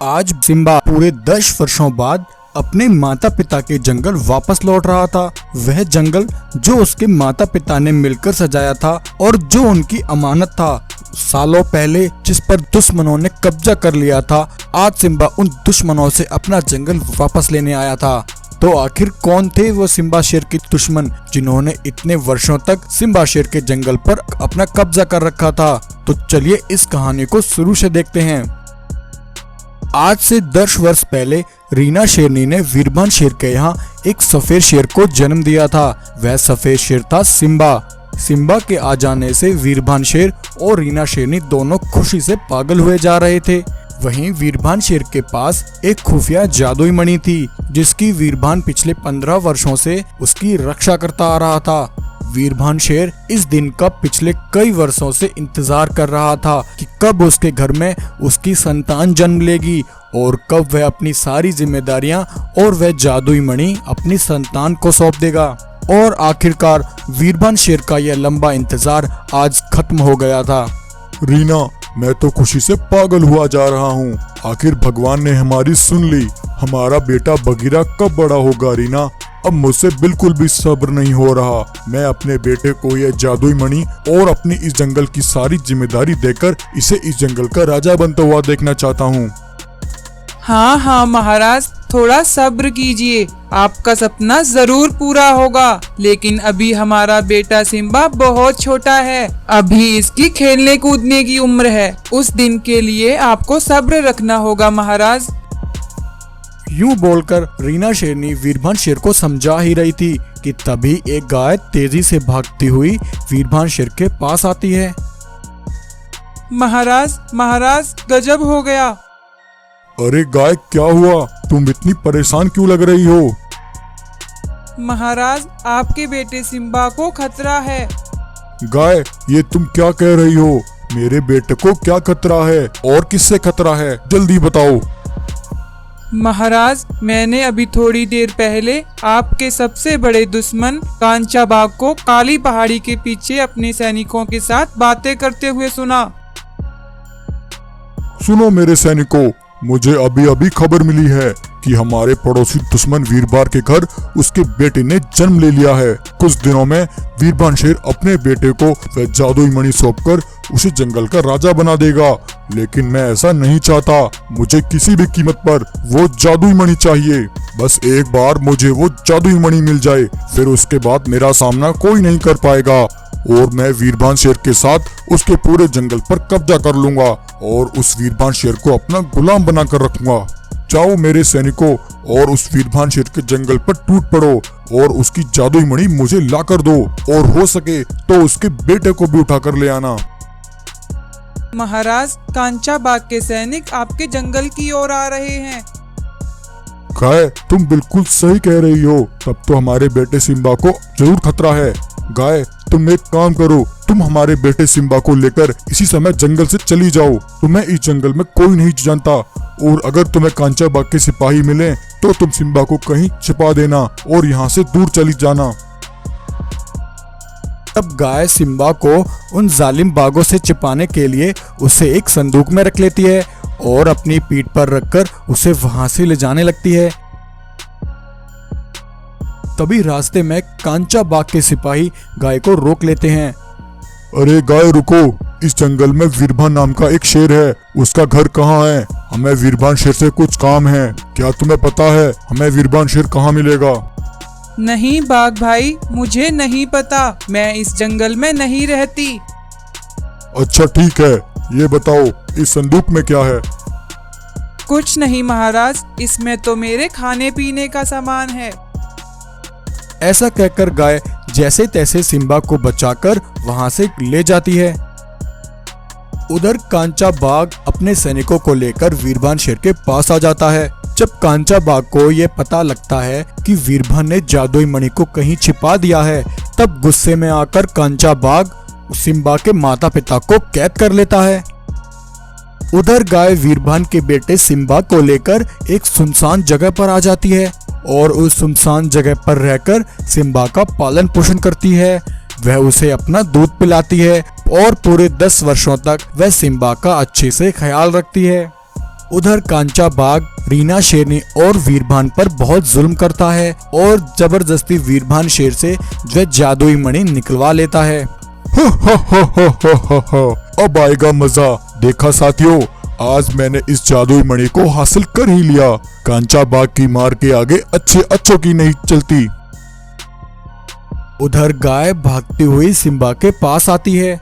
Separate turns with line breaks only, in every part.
आज सिम्बा पूरे 10 वर्षों बाद अपने माता पिता के जंगल वापस लौट रहा था। वह जंगल जो उसके माता पिता ने मिलकर सजाया था और जो उनकी अमानत था। सालों पहले जिस पर दुश्मनों ने कब्जा कर लिया था, आज सिम्बा उन दुश्मनों से अपना जंगल वापस लेने आया था। तो आखिर कौन थे वो सिम्बा शेर के दुश्मन जिन्होंने इतने वर्षों तक सिम्बा शेर के जंगल पर अपना कब्जा कर रखा था? तो चलिए इस कहानी को शुरू से देखते हैं। आज से 10 वर्ष पहले रीना शेरनी ने वीरभान शेर के यहाँ एक सफेद शेर को जन्म दिया था। वह सफेद शेर था सिम्बा। सिम्बा के आ जाने से वीरभान शेर और रीना शेरनी दोनों खुशी से पागल हुए जा रहे थे। वहीं वीरभान शेर के पास एक खुफिया जादुई मणि थी जिसकी वीरभान पिछले 15 वर्षों से उसकी रक्षा करता आ रहा था। वीरभान शेर इस दिन का पिछले कई वर्षों से इंतजार कर रहा था कि कब उसके घर में उसकी संतान जन्म लेगी और कब वह अपनी सारी जिम्मेदारियां और वह जादुई मणि अपनी संतान को सौंप देगा। और आखिरकार वीरभान शेर का यह लंबा इंतजार आज खत्म हो गया था।
रीना, मैं तो खुशी से पागल हुआ जा रहा हूँ। आखिर भगवान ने हमारी सुन ली। हमारा बेटा बगीरा कब बड़ा होगा रीना? अब मुझसे बिल्कुल भी सब्र नहीं हो रहा। मैं अपने बेटे को यह जादुई मणि और अपनी इस जंगल की सारी जिम्मेदारी देकर इसे इस जंगल का राजा बनता हुआ देखना चाहता हूँ।
हाँ महाराज, थोड़ा सब्र कीजिए, आपका सपना जरूर पूरा होगा। लेकिन अभी हमारा बेटा सिम्बा बहुत छोटा है, अभी इसकी खेलने कूदने की उम्र है। उस दिन के लिए आपको सब्र रखना होगा महाराज।
यूं बोलकर रीना शेरनी वीरभान शेर को समझा ही रही थी कि तभी एक गाय तेजी से भागती हुई वीरभान शेर के पास आती है।
महाराज, गजब हो गया।
अरे गाय, क्या हुआ? तुम इतनी परेशान क्यों लग रही हो?
महाराज, आपके बेटे सिम्बा को खतरा है।
गाय, ये तुम क्या कह रही हो? मेरे बेटे को क्या खतरा है और किससे खतरा है? जल्दी बताओ।
महाराज, मैंने अभी थोड़ी देर पहले आपके सबसे बड़े दुश्मन कांचा बाघ को काली पहाड़ी के पीछे अपने सैनिकों के साथ बातें करते हुए सुना।
सुनो मेरे सैनिकों, मुझे अभी अभी खबर मिली है कि हमारे पड़ोसी दुश्मन वीरभान के घर उसके बेटे ने जन्म ले लिया है। कुछ दिनों में वीरभान शेर अपने बेटे को वह जादुई मणि सौंपकर उसे जंगल का राजा बना देगा। लेकिन मैं ऐसा नहीं चाहता। मुझे किसी भी कीमत पर वो जादुई मणि चाहिए। बस एक बार मुझे वो जादुई मणि मिल जाए, फिर उसके बाद मेरा सामना कोई नहीं कर पाएगा और मैं वीरभान शेर के साथ उसके पूरे जंगल पर कब्जा कर लूंगा और उस वीरभान शेर को अपना गुलाम बनाकर रखूंगा। जाओ मेरे सैनिकों और उस वीरभान शेर के जंगल पर टूट पड़ो और उसकी जादुई मणि मुझे लाकर दो और हो सके तो उसके बेटे को भी उठाकर ले आना।
महाराज, कांचा बाघ के सैनिक आपके जंगल की ओर आ रहे हैं।
गाय, तुम बिल्कुल सही कह रही हो। तब तो हमारे बेटे सिम्बा को जरूर खतरा है। गाय, तुम एक काम करो, तुम हमारे बेटे सिम्बा को लेकर इसी समय जंगल से चली जाओ। तुम्हें इस जंगल में कोई नहीं जानता और अगर तुम्हें कांचा बाघ के सिपाही मिले तो तुम सिम्बा को कहीं छिपा देना और यहाँ से दूर चली जाना।
तब गाय सिम्बा को उन जालिम बाघों से छिपाने के लिए उसे एक संदूक में रख लेती है और अपनी पीठ पर रखकर उसे वहां से ले जाने लगती है। तभी रास्ते में कांचा बाघ के सिपाही गाय को रोक लेते हैं।
अरे गाय, रुको। इस जंगल में वीरभान नाम का एक शेर है। उसका घर कहाँ है? हमें वीरभान शेर से कुछ काम है। क्या तुम्हें पता है हमें वीरभान शेर कहाँ मिलेगा?
नहीं बाघ भाई, मुझे नहीं पता। मैं इस जंगल में नहीं रहती।
अच्छा ठीक है, ये बताओ इस संदूक में क्या है?
कुछ नहीं महाराज, इसमें तो मेरे खाने पीने का सामान है।
ऐसा कहकर गाय जैसे तैसे सिम्बा को बचाकर वहां से ले जाती है। उधर कांचा बाघ अपने सैनिकों को लेकर वीरभान शेर के पास आ जाता है। जब कांचा बाघ को ये पता लगता है कि वीरभान ने जादुई मणि को कहीं छिपा दिया है, तब गुस्से में आकर कांचा बाघ सिम्बा के माता पिता को कैद कर लेता है। उधर गाय वीरभान के बेटे सिम्बा को लेकर एक सुनसान जगह पर आ जाती है और उस सुनसान जगह पर रहकर सिम्बा का पालन पोषण करती है। वह उसे अपना दूध पिलाती है और पूरे 10 वर्षों तक वह सिम्बा का अच्छे से ख्याल रखती है। उधर कांचा बाघ रीना शेरनी और वीरभान पर बहुत जुल्म करता है और जबरदस्ती वीरभान शेर से वह जादुई मणि निकलवा लेता है।
अब आएगा मजा। देखा साथियों, आज मैंने इस जादुई मणि को हासिल कर ही लिया। कांचा बाघ की मार के आगे अच्छों की नहीं चलती।
उधर गाय भागती हुई सिम्बा के पास आती है।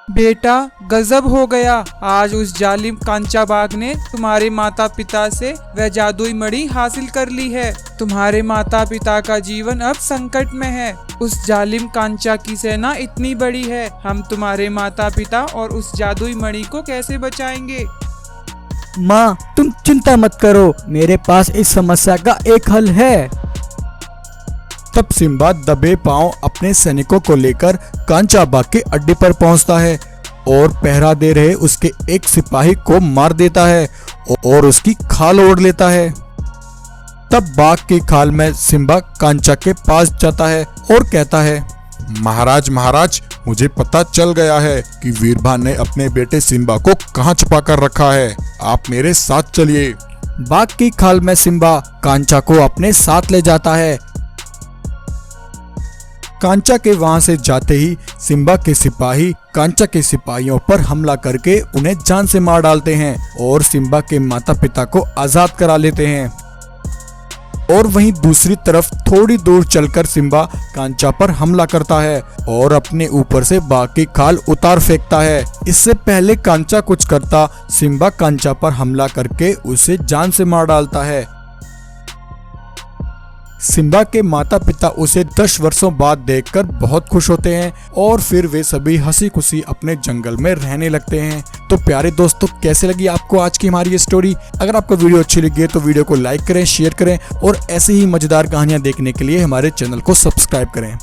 बेटा गजब हो गया, आज उस जालिम कांचा बाघ ने तुम्हारे माता पिता से वह जादुई मणि हासिल कर ली है। तुम्हारे माता पिता का जीवन अब संकट में है। उस जालिम कांचा की सेना इतनी बड़ी है, हम तुम्हारे माता पिता और उस जादुई मणि को कैसे बचाएंगे?
माँ तुम चिंता मत करो, मेरे पास इस समस्या का एक हल है।
तब सिम्बा दबे पांव अपने सैनिकों को लेकर कांचा बाघ के अड्डे पर पहुंचता है और पहरा दे रहे उसके एक सिपाही को मार देता है और उसकी खाल ओढ़ लेता है। तब बाघ की खाल में सिम्बा कांचा के पास जाता है और कहता है,
महाराज, मुझे पता चल गया है कि वीरभान ने अपने बेटे सिम्बा को कहाँ छुपा कर रखा है। आप मेरे साथ चलिए।
बाघ की खाल में सिम्बा कांचा को अपने साथ ले जाता है। कांचा के वहां से जाते ही सिम्बा के सिपाही कांचा के सिपाहियों पर हमला करके उन्हें जान से मार डालते हैं और सिम्बा के माता पिता को आजाद करा लेते हैं। और वहीं दूसरी तरफ थोड़ी दूर चलकर सिम्बा कांचा पर हमला करता है और अपने ऊपर से बाघ की खाल उतार फेंकता है। इससे पहले कांचा कुछ करता, सिम्बा कांचा पर हमला करके उसे जान से मार डालता है। सिम्बा के माता पिता उसे 10 वर्षों बाद देखकर बहुत खुश होते हैं और फिर वे सभी हंसी खुशी अपने जंगल में रहने लगते हैं। तो प्यारे दोस्तों, कैसे लगी आपको आज की हमारी ये स्टोरी? अगर आपको वीडियो अच्छी लगी है तो वीडियो को लाइक करें, शेयर करें और ऐसे ही मजेदार कहानियां देखने के लिए हमारे चैनल को सब्सक्राइब करें।